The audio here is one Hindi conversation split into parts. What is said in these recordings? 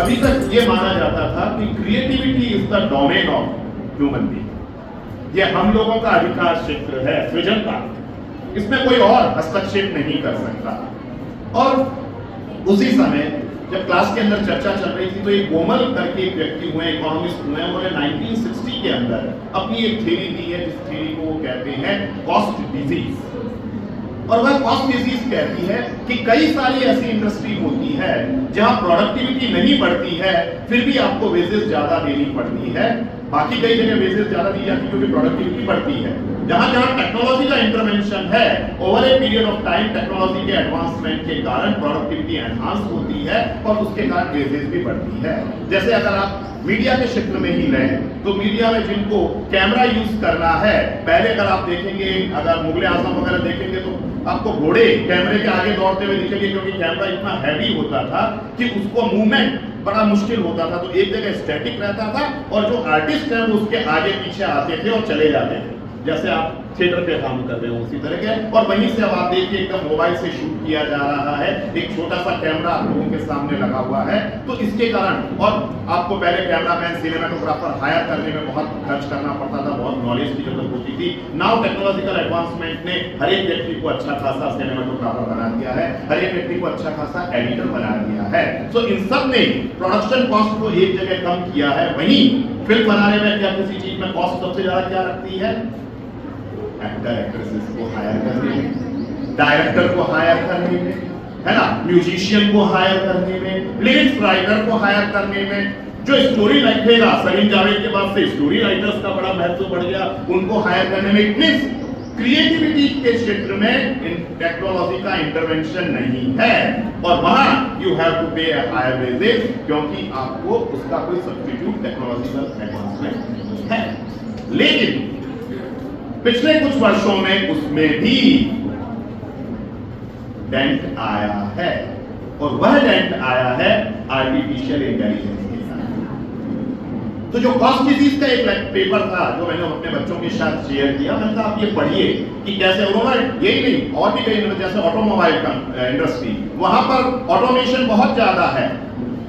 अभी तक ये माना जाता था कि creativity is the domain of human being, ये हम लोगों का अधिकार क्षेत्र है, सृजनता, इसमें कोई और हस्तक्षेप नहीं कर सकता। और उसी समय जब क्लास के अंदर चर्चा चल रही थी तो एक गोमल करके एक व्यक्ति हुए, इकोनॉमिस्ट हुए, उन्होंने 1960 के अंदर अपनी एक थ्योरी दी है, जिस थ्योरी को वो कहते हैं कॉस्ट डिजीज। और वह कॉस्ट डिजीज कहती है कि कई सारी ऐसी इंडस्ट्री होती है जहां प्रोडक्टिविटी नहीं बढ़ती है, फिर भी आपको वेजेस ज्यादा देनी पड़ती है। बाकी कई जगह वेजेस ज्यादा दी जाती है क्योंकि प्रोडक्टिविटी बढ़ती है। जहां जहां टेक्नोलॉजी का इंटरवेंशन है, over a period of time technology के एडवांसमेंट के कारण प्रोडक्टिविटी एनहांस होती है और उसके कारण वेजेस भी बढ़ती है। जैसे अगर आप मीडिया के क्षेत्र में ही लें तो मीडिया में जिनको कैमरा यूज करना है, पहले अगर आप देखेंगे, अगर मुगल आजम वगैरह देखेंगे तो आपको घोड़े कैमरे के आगे दौड़ते हुए दिखेंगे, क्योंकि कैमरा इतना हैवी होता था कि उसको मूवमेंट बड़ा मुश्किल होता था। तो एक जगह स्टैटिक रहता था और जो आर्टिस्ट हैं वो उसके आगे पीछे आते थे और चले जाते थे, जैसे आप थिएटर पे काम कर रहे हो उसी तरह के। और वहीं से अब आप देखिए एकदम मोबाइल से शूट किया जा रहा है, एक छोटा सा कैमरा आप लोगों के सामने लगा हुआ है। तो इसके कारण, और आपको पहले कैमरामैन, सिनेमेटोग्राफर हायर करने में बहुत खर्च करना पड़ता था, बहुत नॉलेज की जरूरत होती थी। नाउ टेक्नोलॉजिकल एडवांसमेंट ने हर एक व्यक्ति को अच्छा खासा सिनेमेटोग्राफर बना दिया है, हर एक व्यक्ति को अच्छा खासा एडिटर बना दिया है। सो इन सब ने प्रोडक्शन कॉस्ट को एक जगह कम किया है। वहीं फिल्म बनाने में क्या किसी चीज में कॉस्ट सबसे ज्यादा क्या रखती है? एक्टर एक्ट्रेसेस को हायर करने में, डायरेक्टर को हायर करने में, है ना, म्यूजिशियन को हायर करने में, लिरिक्स राइटर को हायर करने में, जो स्टोरी लिखेगा, सलीम जावेद के बाद से स्टोरी राइटर्स का बड़ा महत्व बढ़ गया, उनको हायर करने में। इट मींस क्रिएटिविटी के क्षेत्र में टेक्नोलॉजी का इंटरवेंशन नहीं है और वहां यू हैव टू पे हायर वेजेस, क्योंकि आपको उसका कोई सब्स्टिट्यूट टेक्नोलॉजिकल एडवांसमेंट नहीं है। लेकिन पिछले कुछ वर्षों में उसमें भी डेंट आया है और वह डेंट आया है आर्टिफिशियल इंटेलिजेंस के साथ। तो जो कॉस्ट डिजीज का एक पेपर था जो मैंने अपने बच्चों के साथ शेयर किया, मैंने कहा आप ये पढ़िए कि कैसे उन्होंने, यही नहीं और भी कई, जैसे ऑटोमोबाइल का इंडस्ट्री, वहां पर ऑटोमेशन बहुत ज्यादा है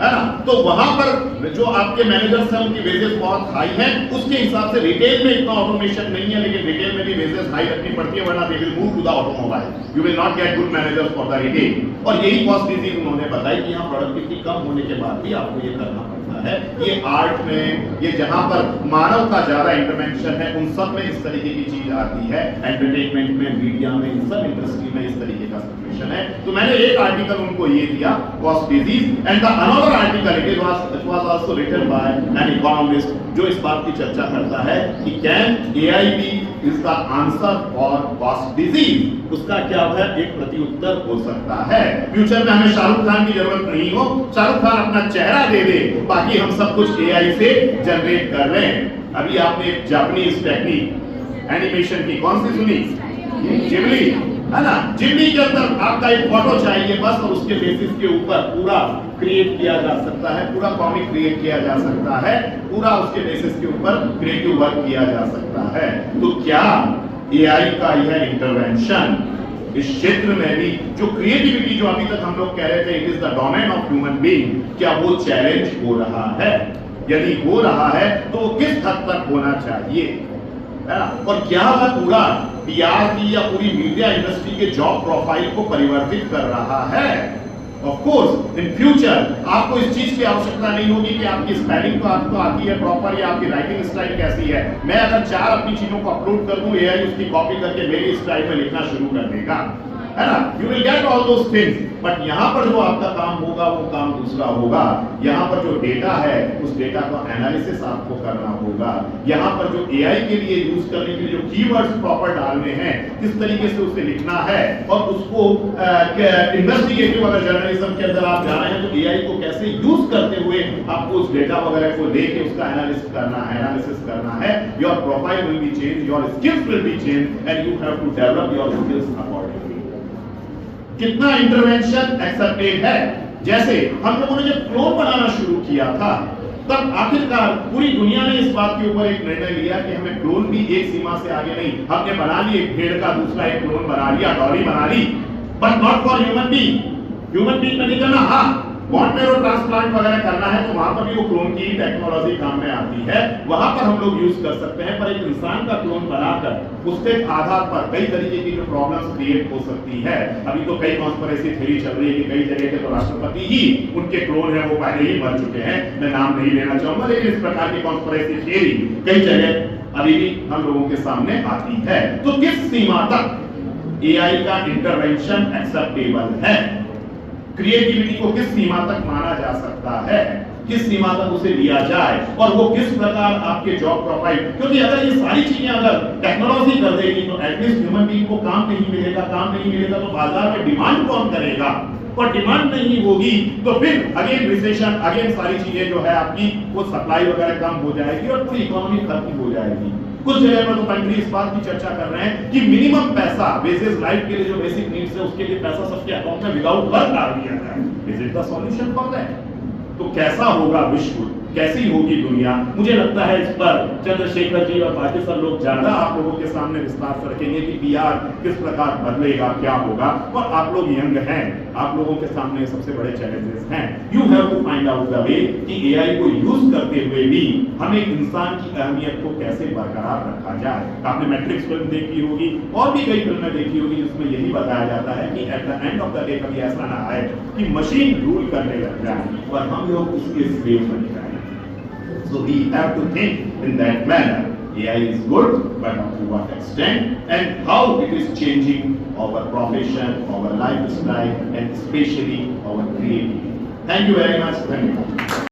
ना, तो वहां पर जो आपके मैनेजर्स हैं उनकी वेजेस बहुत हाई हैं, उसके हिसाब से रिटेल में इतना ऑटोमेशन नहीं है, लेकिन रिटेल में भी वेजेस हाई रखनी पड़ती है, वरना they will move to the automobile, you will not get good managers for the retail. और यही कॉस्ट डिजीज उन्होंने बताई कि यहाँ प्रोडक्टिविटी कम होने के बाद भी आपको ये करना पड़ता है। ये आर्ट में, ये जहां पर मानव का ज्यादा इंटरवेंशन है, उन सब में इस तरीके की चीज आती है। एंटरटेनमेंट में, मीडिया में, इन सब इंडस्ट्री में इस तरीके का सिचुएशन है। तो मैंने एक आर्टिकल उनको ये दिया, cost disease, and the another article it was also written by an economist, जो इस बात की चर्चा करता है कि can AI be is the answer for cost disease। उसका क्या है, एक प्रति उत्तर हो सकता है। फ्यूचर में हमें शाहरुख खान की जरूरत नहीं हो, शाहरुख खान अपना चेहरा दे दे, बाकी हम सब कुछ AI से जनरेट कर रहे हैं। अभी आपने जापानीज टेक्निक एनिमेशन की कौन सी सुनी? जिबली, है ना। जिबली के अंदर आपका एक फोटो चाहिए बस, और उसके बेसिस के ऊपर पूरा क्रिएट किया जा सकता है, पूरा कॉमिक क्रिएट किया जा सकता है, पूरा उसके बेसिस के ऊपर क्रिएटिव वर्क किया जा सकता है। तो क्या AI का यह इंटरवेंशन इस क्षेत्र में भी, जो क्रिएटिविटी जो अभी तक हम लोग कह रहे थे it is the domain of human being, क्या वो चैलेंज हो रहा है? यदि हो रहा है तो वो किस हद तक होना चाहिए, है ना? और क्या वह पूरा PR की या पूरी मीडिया इंडस्ट्री के जॉब प्रोफाइल को परिवर्तित कर रहा है? ऑफ कोर्स इन फ्यूचर आपको इस चीज की आवश्यकता नहीं होगी कि आपकी स्पेलिंग तो आपको आती है प्रॉपर, या आपकी राइटिंग स्टाइल कैसी है। मैं अगर 4 अपनी चीजों को अपलोड कर दूं, AI उसकी कॉपी करके मेरी स्टाइल में लिखना शुरू कर देगा, है ना। You will get all those things, but यहाँ पर जो आपका काम होगा वो काम दूसरा होगा। यहाँ पर जो डेटा है उस डेटा का एनालिसिस आपको करना होगा। यहाँ पर जो AI के लिए यूज करने के लिए जो कीवर्ड्स प्रॉपर डालने हैं, किस तरीके से उसे लिखना है, और उसको इन्वेस्टिगेटिव अगर जर्नलिज्म के अंदर आप जा रहे हैं तो AI को कैसे यूज करते हुए आपको उस डेटा वगैरह को लेके उसका एनालिसिस करना है। Your profile will be change, your skills will be change, and you have to develop your skills accordingly. कितना इंटरवेंशन एक्सेप्टेड है? जैसे हम लोगों ने जब क्लोन बनाना शुरू किया था, तब आखिरकार पूरी दुनिया ने इस बात के ऊपर एक निर्णय लिया कि हमें क्लोन भी एक सीमा से आगे नहीं, हमने बना ली एक भेड़ का दूसरा एक क्लोन बना लिया, डॉली बना ली, but not for human being. Human being में नहीं करना। हाँ, बोन मैरो ट्रांसप्लांट वगैरह करना है तो वहां पर भी वो क्लोन की टेक्नोलॉजी काम में आती है, वहां पर हम लोग यूज कर सकते हैं। पर एक इंसान का क्लोन बनाकर उसके आधार पर कई तरीके की जो प्रॉब्लम्स क्रिएट हो सकती है। अभी तो कई कॉन्स्पिरेसी थ्योरी चल रही है कि कई जगह के तो राष्ट्रपति ही उनके क्लोन है, वो पहले ही मर चुके हैं। मैं नाम नहीं लेना चाहूंगा, लेकिन इस प्रकार की कॉन्स्पिरेसी थ्योरी कई जगह अभी भी हम लोगों के सामने आती है। तो किस सीमा तक एआई का इंटरवेंशन एक्सेप्टेबल है, क्रिएटिविटी को किस सीमा तक माना जा सकता है, किस सीमा तक उसे लिया जाए, और वो किस प्रकार आपके जॉब प्रोफाइल, क्योंकि अगर ये सारी चीजें अगर टेक्नोलॉजी कर देगी तो एटलीस्ट ह्यूमन बीइंग को काम नहीं मिलेगा, काम नहीं मिलेगा तो बाजार में डिमांड कौन करेगा, और डिमांड नहीं होगी तो फिर अगेन रिसेशन, अगेन सारी चीजें जो है आपकी वो सप्लाई वगैरह कम हो जाएगी और पूरी इकोनॉमी खत्म हो जाएगी। कुछ जगह पर तो कंट्री इस बात की चर्चा कर रहे हैं कि मिनिमम पैसा बेसिस लाइफ के लिए जो बेसिक नीड्स है उसके लिए पैसा सबके अकाउंट में विदाउट वर्क डाल दिया जाए। Is it the solution for that? तो कैसा होगा विश्व, कैसी होगी दुनिया? मुझे लगता है इस पर चंद्रशेखर जी और बाकी सब लोग ज्यादा आप लोगों के सामने विस्तार से रखेंगे कि पीआर किस प्रकार बदलेगा, क्या होगा। और आप लोग यंग हैं, आप लोगों के सामने सबसे बड़े चैलेंजेस हैं। You have to find out the way कि एआई को यूज करते हुए भी हमें इंसान की अहमियत को कैसे बरकरार रखा जाए। आपने मैट्रिक्स फिल्म देखी होगी और भी कई फिल्में देखी होगी जिसमें यही बताया जाता है कि at the end of the day कभी ऐसा ना आए कि मशीन रूल करने लग जाए और हम लोग उसके स्लेव बन जाए। So we have to think in that manner. AI is good, but to what extent and how it is changing our profession, our lifestyle, and especially our creativity. Thank you very much. Thank you.